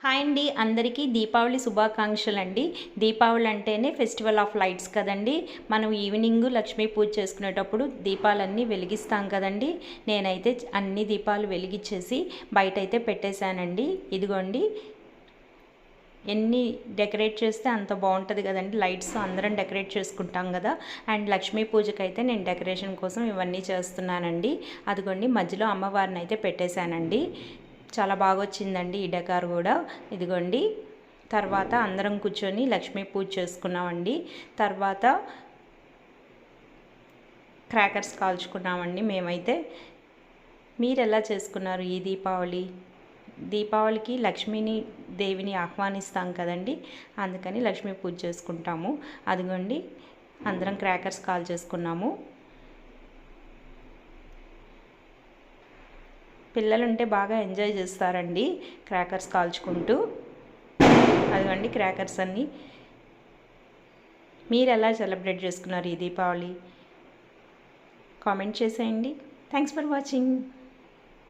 Hi అండి, అందరికీ దీపావళి శుభాకాంక్షలు అండి. దీపావళి అంటేనే ఫెస్టివల్ ఆఫ్ లైట్స్ కదండి. మనం ఈవినింగ్ లక్ష్మీ పూజ చేసుకునేటప్పుడు దీపాలన్నీ వెలిగిస్తాం కదండి. నేనైతే అన్ని దీపాలు వెలిగించేసి బయట అయితే పెట్టేశానండి. ఇదిగోండి, ఎన్ని డెకరేట్ చేస్తే అంత బాగుంటుంది కదండి. లైట్స్ అందరం డెకరేట్ చేసుకుంటాం కదా. అండ్ లక్ష్మీ పూజకైతే నేను డెకరేషన్ కోసం ఇవన్నీ చేస్తున్నానండి. అదిగోండి, మధ్యలో అమ్మవారిని అయితే పెట్టేశానండి. చాలా బాగా వచ్చిందండి ఈ డెకార్ కూడా. ఇదిగోండి, తర్వాత అందరం కూర్చొని లక్ష్మీ పూజ చేసుకున్నామండి. తర్వాత క్రాకర్స్ కాల్చుకున్నామండి మేమైతే. మీరు ఎలా చేసుకున్నారు ఈ దీపావళి? దీపావళికి లక్ష్మీని దేవిని ఆహ్వానిస్తాం కదండి, అందుకని లక్ష్మీ పూజ చేసుకుంటాము. అదిగోండి, అందరం క్రాకర్స్ కాల్ చేసుకున్నాము. పిల్లలుంటే బాగా ఎంజాయ్ చేస్తారండి క్రాకర్స్ కాల్చుకుంటూ. అదిగోండి క్రాకర్స్ అన్నీ. మీరు ఎలా సెలబ్రేట్ చేసుకున్నారు ఈ దీపావళి? కామెంట్ చేసేయండి. Thanks for watching.